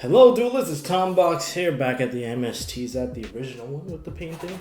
Hello Duelists, it's Tom Box here, back at the MSTs, at the original one with the painting.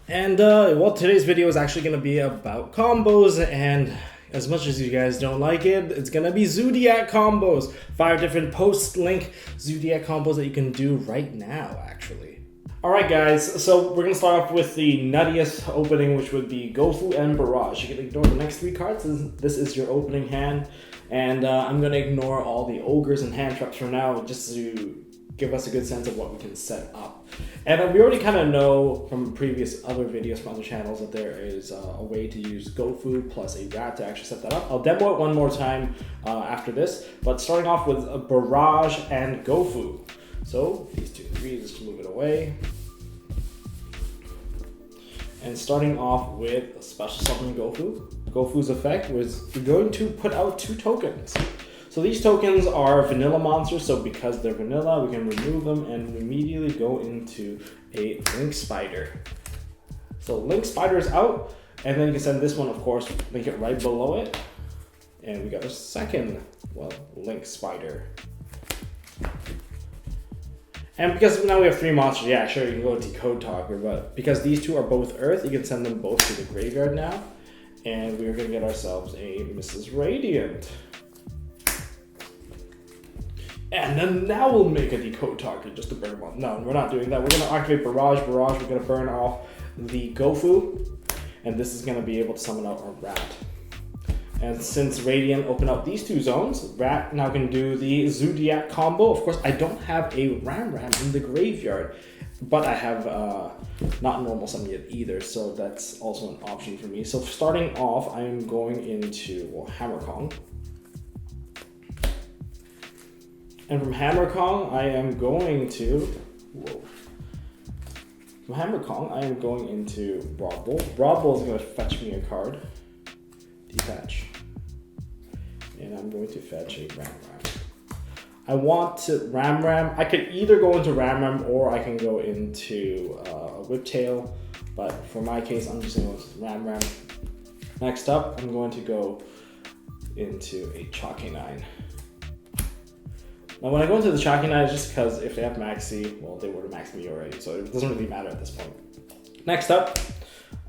And well, today's video is actually going to be about combos, and as much as you guys don't like it, it's going to be Zoodiac combos. 5 different post-link Zoodiac combos that you can do right now, actually. Alright guys, so we're going to start off with the nuttiest opening, which would be Gofu and Barrage. You can ignore the next 3 cards. This is your opening hand. And I'm going to ignore all the ogres and hand traps for now, just to give us a good sense of what we can set up. And we already kind of know from previous other videos from other channels that there is a way to use Gofu plus a rat to actually set that up. I'll demo it one more time after this, but starting off with a Barrage and Gofu. So these 2 3, just move it away. And starting off with a special summon Gofu. Gofu's effect was we're going to put out 2 tokens. So these tokens are vanilla monsters, so because they're vanilla, we can remove them and immediately go into a Link Spider. So Link Spider is out, and then you can send this one, of course, link it right below it. And we got a second, well, Link Spider. And because now we have 3 monsters, yeah, sure, you can go Decode Talker, but because these 2 are both Earth, you can send them both to the graveyard now. And we're going to get ourselves a Mrs. Radiant. And then now we'll make a Decode Talker just to burn one. No, we're not doing that. We're going to activate Barrage. We're going to burn off the Gofu. And this is going to be able to summon out a Rat. And since Radiant opened up these 2 zones, Rat now can do the Zoodiac combo. Of course, I don't have a Ram in the graveyard, but I have not normal summon yet either, so that's also an option for me. So starting off, I'm going into, well, Hammer Kong. And from Hammer Kong, I am going to, From Hammer Kong, I am going into Broad Bull. Broad Bull is going to fetch me a card. Detach. And I'm going to fetch a Ram. I want to Ram. I could either go into Ram or I can go into Whiptail, but for my case, I'm just going to go Ram. Next up, I'm going to go into a Chalky 9. Now, when I go into the Chalky 9, it's just because if they have Maxi, well, they would have maxed me already, so it doesn't really matter at this point. Next up,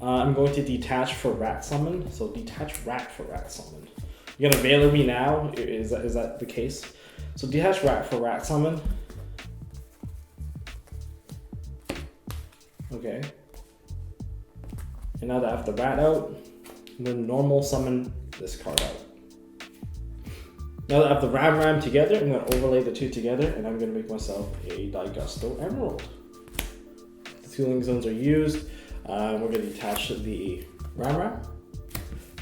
I'm going to detach for Rat Summon. So detach Rat for Rat Summon. You're gonna Veiler me now? Is that the case? So detach Rat for Rat Summon. Okay. And now that I have the Rat out, I'm gonna normal summon this card out. Now that I have the Ram together, I'm gonna overlay the 2 together, and I'm gonna make myself a Digusto Emerald. The 2 link zones are used. We're going to detach the Ram.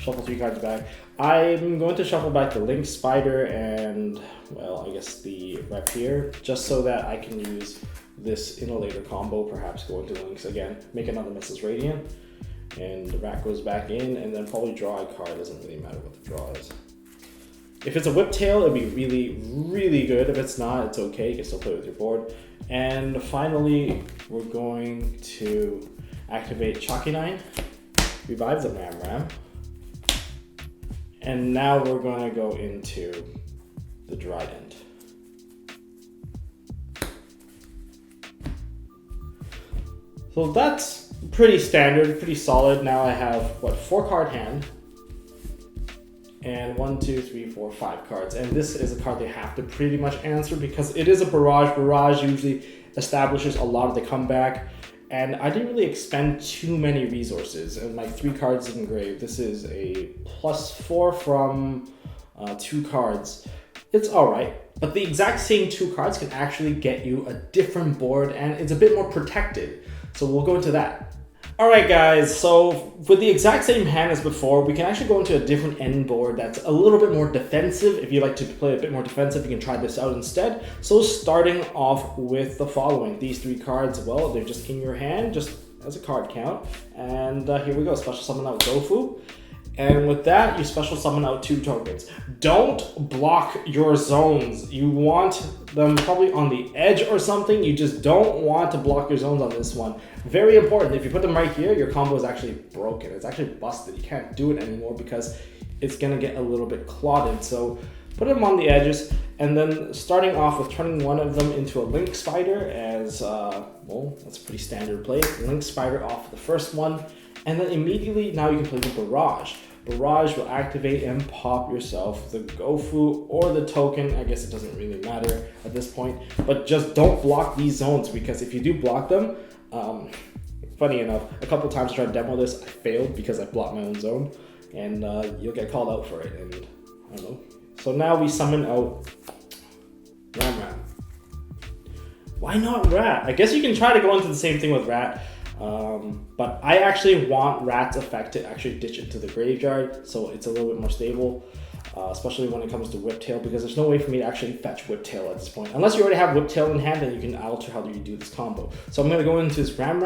Shuffle 3 cards back. I'm going to shuffle back the Link Spider and, well, I guess the Rapier, just so that I can use this in a later combo, perhaps go into Links again, make another Mrs. Radiant, and the Rat goes back in, and then probably draw a card. Doesn't really matter what the draw is. If it's a Whiptail, it'd be really, really good. If it's not, it's okay. You can still play with your board. And finally, we're going to activate Chalky 9, revive the Ram, and now we're going to go into the Trident. So that's pretty standard, pretty solid. Now I have, what, 4 card hand, and 1, 2, 3, 4, 5 cards, and this is a card they have to pretty much answer because it is a Barrage. Barrage usually establishes a lot of the comeback. And I didn't really expend too many resources, and like 3 cards engraved. This is a +4 from 2 cards. It's alright, but the exact same 2 cards can actually get you a different board, and it's a bit more protected. So we'll go into that. Alright guys, so with the exact same hand as before, we can actually go into a different end board that's a little bit more defensive. If you like to play a bit more defensive, you can try this out instead. So starting off with the following. These 3 cards, well, they're just in your hand, just as a card count. And here we go, special summon out Gofu. And with that, you special summon out 2 tokens. Don't block your zones. You want them probably on the edge or something. You just don't want to block your zones on this one. Very important. If you put them right here, your combo is actually broken. It's actually busted. You can't do it anymore because it's going to get a little bit clotted. So put them on the edges, and then starting off with turning one of them into a link spider as, well, that's a pretty standard play. Link spider off the first one, and then immediately now you can play the barrage. Barrage will activate and pop yourself the Gofu or the token. I guess it doesn't really matter at this point, but just don't block these zones, because if you do block them, funny enough, a couple times I tried to demo this, I failed because I blocked my own zone, and you'll get called out for it, and I don't know. So now we summon out Ram. Why not Rat? I guess you can try to go into the same thing with Rat, but I actually want Rat's effect to actually ditch it to the graveyard, so it's a little bit more stable, especially when it comes to Whiptail, because there's no way for me to actually fetch Whiptail at this point. Unless you already have Whiptail in hand, then you can alter how you do this combo. So I'm going to go into this Ram.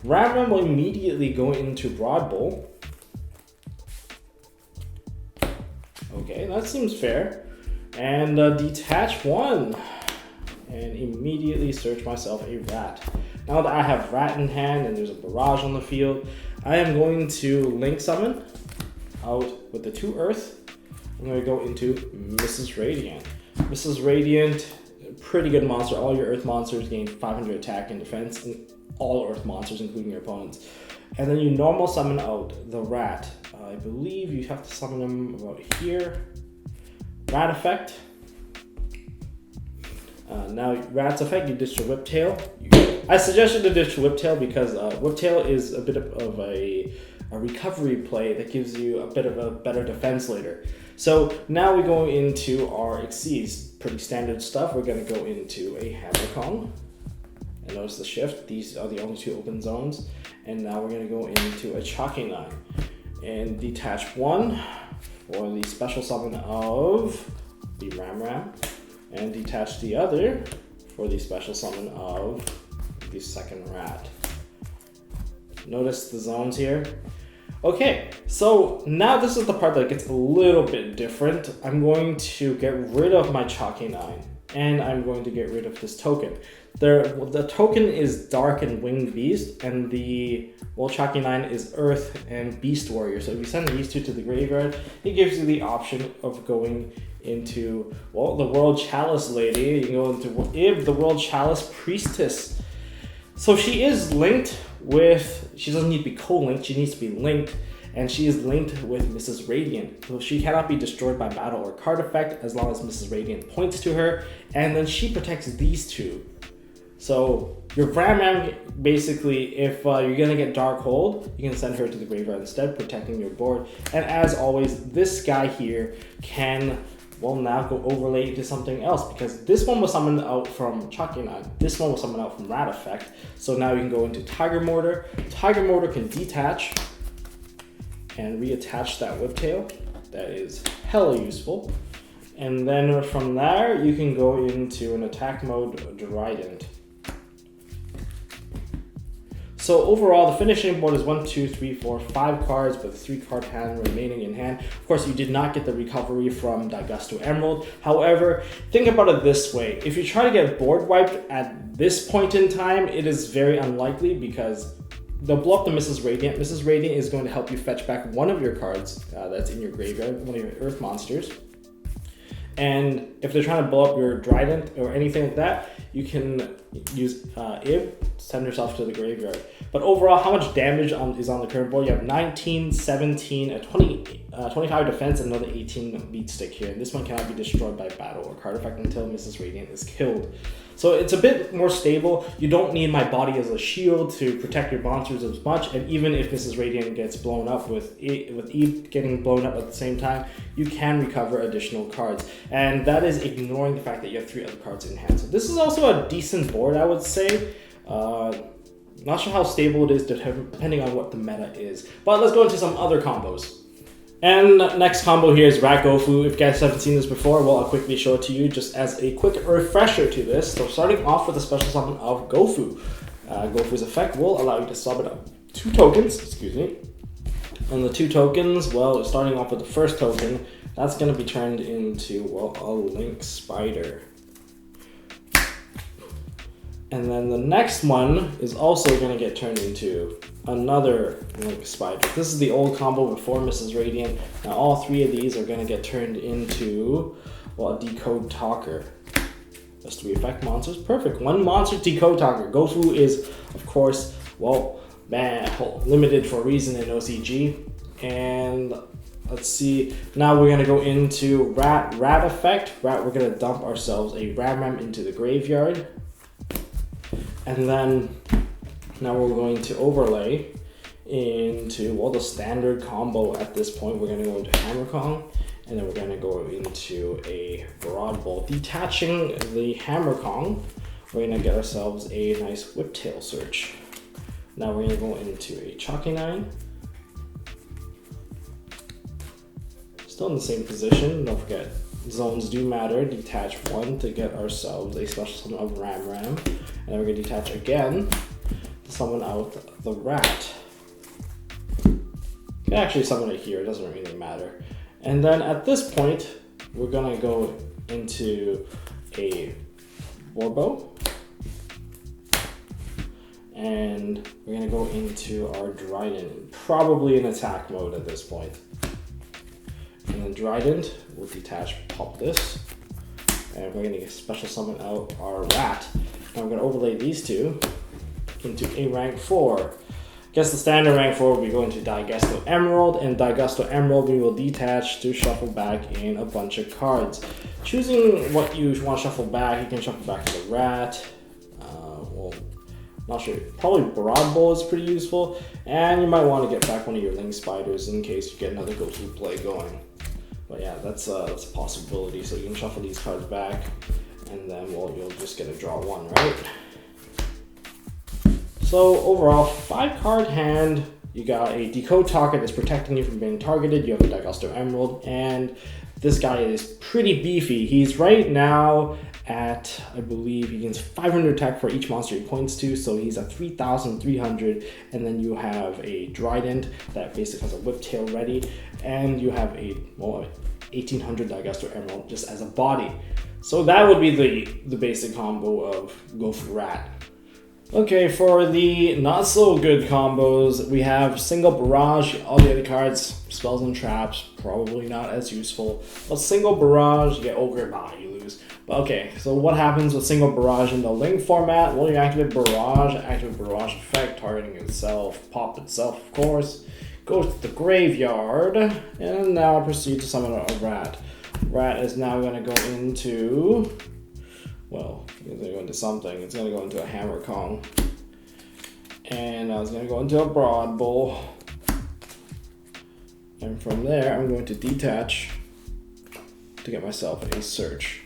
Ram will immediately go into Broad Bowl. Okay, that seems fair. And detach one. And immediately search myself a Rat. Now that I have Rat in hand and there's a barrage on the field, I am going to link summon out with the 2 Earth. I'm going to go into Mrs. Radiant. Mrs. Radiant, pretty good monster. All your Earth monsters gain 500 attack and defense, and all Earth monsters, including your opponents. And then you normal summon out the Rat. I believe you have to summon them about here. Rat effect. Now Rat's effect, you ditch the Whiptail. I suggest you to ditch Whiptail because Whiptail is a bit of a recovery play that gives you a bit of a better defense later. So now we go into our Xyz, pretty standard stuff. We're going to go into a Hammer Kong. And notice the shift, these are the only 2 open zones. And now we're going to go into a Chalky 9 and detach 1 for the special summon of the Ram, and detach the other for the special summon of the second Rat. Notice the zones here. Okay, so now this is the part that gets a little bit different. I'm going to get rid of my Chalky 9, and I'm going to get rid of this token. The token is Dark and Winged Beast, and the Chalky 9 is Earth and Beast Warrior. So if you send these 2 to the graveyard, it gives you the option of going into, well, the World Chalice Lady. You can go into Ib, the World Chalice Priestess. So she is linked with, she doesn't need to be co-linked, she needs to be linked, and she is linked with Mrs. Radiant. So she cannot be destroyed by battle or card effect as long as Mrs. Radiant points to her, and then she protects these 2. So your Ram, basically, if you're gonna get Dark Hold, you can send her to the graveyard instead, protecting your board. And as always, this guy here can, well, now go overlay it to something else, because this one was summoned out from Chalky 9, this one was summoned out from Rat effect. So now you can go into Tiger Mortar. Tiger Mortar can detach and reattach that Whiptail. That is hella useful. And then from there, you can go into an attack mode Deridant. So overall, the finishing board is 1, 2, 3, 4, 5 cards with 3 card hand remaining in hand. Of course, you did not get the recovery from Daigusto Emerald. However, think about it this way. If you try to get board wiped at this point in time, it is very unlikely because they'll blow up the Mrs. Radiant. Mrs. Radiant is going to help you fetch back one of your cards that's in your graveyard, one of your Earth monsters. And if they're trying to blow up your Trident or anything like that, you can use Ib, send yourself to the graveyard. But overall, how much damage is on the current board? You have 19, 17, 25 defense, and another 18 beat stick here. And this one cannot be destroyed by battle or card effect until Mrs. Radiant is killed. So it's a bit more stable. You don't need my body as a shield to protect your monsters as much. And even if Mrs. Radiant gets blown up with Eve getting blown up at the same time, you can recover additional cards. And that is ignoring the fact that you have 3 other cards in hand. So this is also a decent board, I would say. Not sure how stable it is depending on what the meta is. But let's go into some other combos. And next combo here is Rat Gofu. If you guys haven't seen this before, well, I'll quickly show it to you just as a quick refresher to this. So starting off with a special summon of Gofu. Gofu's effect will allow you to summon up 2 tokens, And the 2 tokens, well, starting off with the first token, that's going to be turned into, well, a Link Spider. And then the next one is also going to get turned into another Link Spider. This is the old combo before Mrs. Radiant. Now all 3 of these are going to get turned into, well, a Decode Talker. That's 3 effect monsters. Perfect. 1 monster Decode Talker. Gofu is, of course, well, man, limited for a reason in OCG. And let's see. Now we're gonna go into Rat effect. Rat, we're gonna dump ourselves a Ram into the graveyard. And then now we're going to overlay into, well, the standard combo at this point. We're gonna go into Hammer Kong, and then we're gonna go into a Broad Bolt. Detaching the Hammer Kong, we're gonna get ourselves a nice Whiptail Search. Now we're gonna go into a Chalky 9. Still in the same position, don't forget, zones do matter. Detach 1 to get ourselves a special summon of Ram. And then we're gonna detach again to summon out the Rat. You can actually summon it here, it doesn't really matter. And then at this point, we're gonna go into a Warbow. And we're gonna go into our Dryden, probably in attack mode at this point. And then Dryden, we'll detach, pop this, and we're gonna special summon out our Rat. Now I'm gonna overlay these 2 into a rank 4. Guess the standard rank 4 will be going to Digesto Emerald, and Digesto Emerald we will detach to shuffle back in a bunch of cards. Choosing what you want to shuffle back, you can shuffle back to the Rat. Well, not sure. Probably Broad Bowl is pretty useful, and you might want to get back one of your Link Spiders in case you get another go-to play going. But yeah, that's a possibility. So you can shuffle these cards back, and then, well, you'll just get a draw 1, right? So overall, 5-card hand. You got a Decode Talker that's protecting you from being targeted. You have a Digesto Emerald, and this guy is pretty beefy. He's right now at, I believe, he gains 500 attack for each monster he points to, so he's at 3,300. And then you have a Dryden that basically has a Whiptail ready, and you have a, well, 1,800 Digesto Emerald just as a body. So that would be the basic combo of Go for Rat. Okay, for the not so good combos, we have single barrage. All the other cards, spells and traps, probably not as useful. But single barrage, you get ogre, you lose. But okay, so what happens with single barrage in the Link format? Well, you activate barrage effect, targeting itself, pop itself, of course. Goes to the graveyard, and now proceed to summon a Rat. Rat is now going to go into, well, it's going to go into something. It's going to go into a Hammer Kong. And now it's going to go into a Broad Bowl. And from there, I'm going to detach to get myself a Search.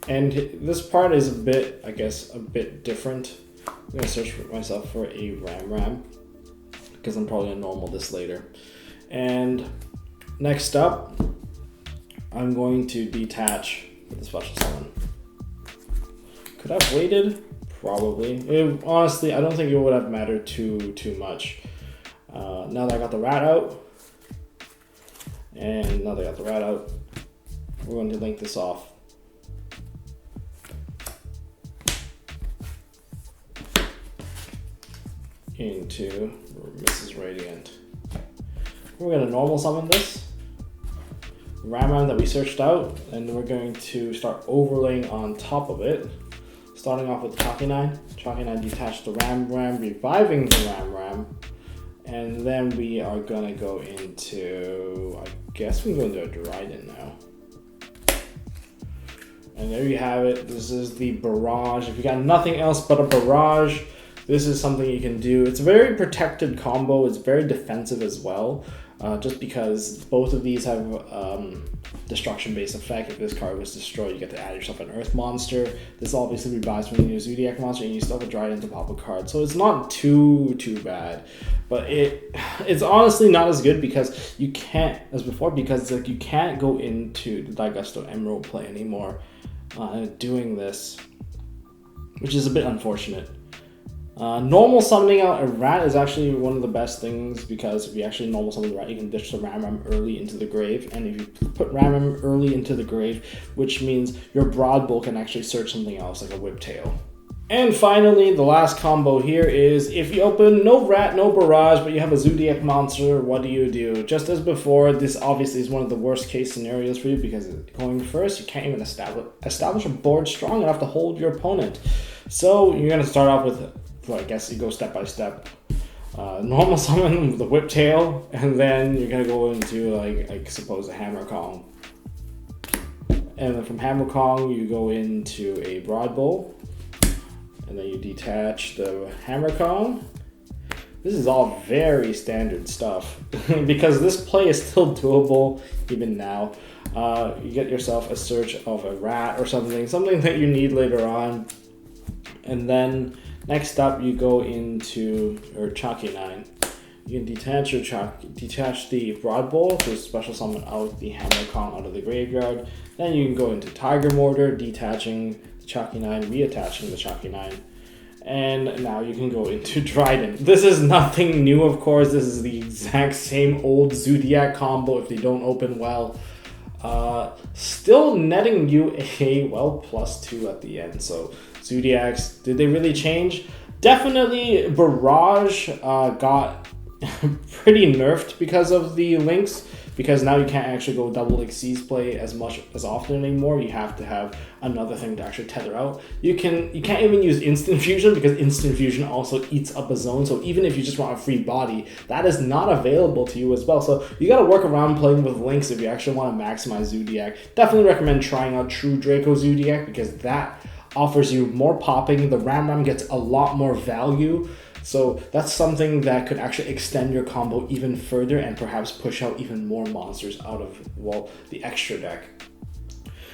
And this part is a bit, I guess, a bit different. I'm going to search for myself for a Ram, because I'm probably going to normal this later. And next up, I'm going to detach with the special summon. Could I have waited? Probably. Honestly, I don't think it would have mattered too much. Now that I got the Rat out, we're going to link this off. Into Mrs. Radiant. We're going to normal summon this Ram that we searched out, and we're going to start overlaying on top of it. Starting off with Chalky 9. Chalky 9 detach the Ram, reviving the Ram. And then we are going to go into, I guess we can go into a Dryden now. And there you have it. This is the Barrage. If you got nothing else but a Barrage, this is something you can do. It's a very protected combo. It's very defensive as well. Just because both of these have destruction-based effect. If this card was destroyed, you get to add yourself an Earth monster. This obviously revives from your Zoodiac monster, and you still have a Dryden to pop a card. So it's not too bad. But it's honestly not as good because you can't, as before, because like you can't go into the Digesto Emerald play anymore doing this, which is a bit unfortunate. Normal summoning out a Rat is actually one of the best things, because if you actually normal summon the Rat, you can ditch the Ram early into the grave. And if you put Ram early into the grave, which means your Broad Bowl can actually search something else, like a Whiptail. And finally, the last combo here is if you open no rat, no barrage, but you have a Zoodiac monster, what do you do? Just as before, this obviously is one of the worst case scenarios for you because going first, you can't even establish a board strong enough to hold your opponent. So you're going to start off with, well, I guess you go step by step. Normal summon with the Whiptail, and then you're going to go into, like suppose a Hammer Kong. And then from Hammer Kong, you go into a Broad Bowl. And then you detach the Hammer Kong. This is all very standard stuff because this play is still doable even now. You get yourself a search of a rat or something that you need later on. And then next up you go into your Chalky 9. You can detach the Broad Bowl to special summon out the Hammer Kong out of the graveyard. Then you can go into Tiger Mortar, detaching Chalky 9, reattaching the Chalky 9, and now you can go into Trident. This is nothing new, of course. This is the exact same old Zoodiac combo if they don't open well. Still netting you a, well, +2 at the end. So Zoodiacs, did they really change? Definitely Barrage got pretty nerfed because of the links, because now you can't actually go double Xyz play as often anymore. You have to have another thing to actually tether out. You can't even use Instant Fusion because Instant Fusion also eats up a zone. So even if you just want a free body, that is not available to you as well. So you got to work around playing with links if you actually want to maximize Zoodiac. Definitely recommend trying out True Draco Zoodiac because that offers you more popping. The Ram gets a lot more value. So that's something that could actually extend your combo even further and perhaps push out even more monsters out of, well, the extra deck.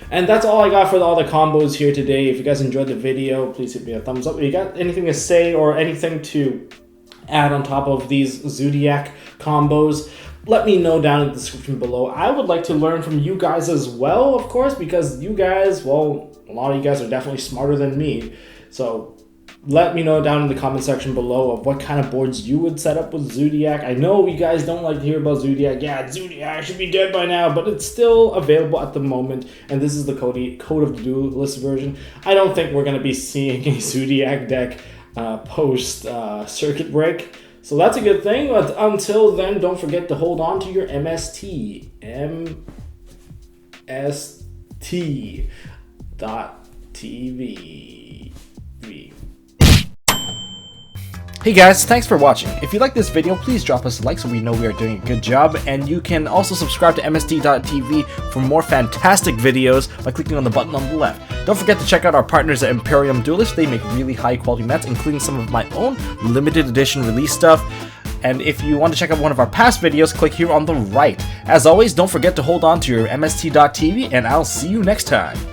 And that's all I got for all the combos here today. If you guys enjoyed the video, please hit me a thumbs up. If you got anything to say or anything to add on top of these Zoodiac combos, let me know down in the description below. I would like to learn from you guys as well, of course, because you guys, well, a lot of you guys are definitely smarter than me. So let me know down in the comment section below of what kind of boards you would set up with Zoodiac. I know you guys don't like to hear about Zoodiac. Yeah, Zoodiac should be dead by now, but it's still available at the moment, and this is the Code of the Duelist version. I don't think we're going to be seeing a Zoodiac deck post circuit break, so that's a good thing. But until then, don't forget to hold on to your MST. MST.TV. Hey guys, thanks for watching. If you like this video, please drop us a like so we know we are doing a good job, and you can also subscribe to MST.TV for more fantastic videos by clicking on the button on the left. Don't forget to check out our partners at Imperium Duelist. They make really high quality mats, including some of my own limited edition release stuff. And if you want to check out one of our past videos, click here on the right. As always, don't forget to hold on to your MST.TV, and I'll see you next time.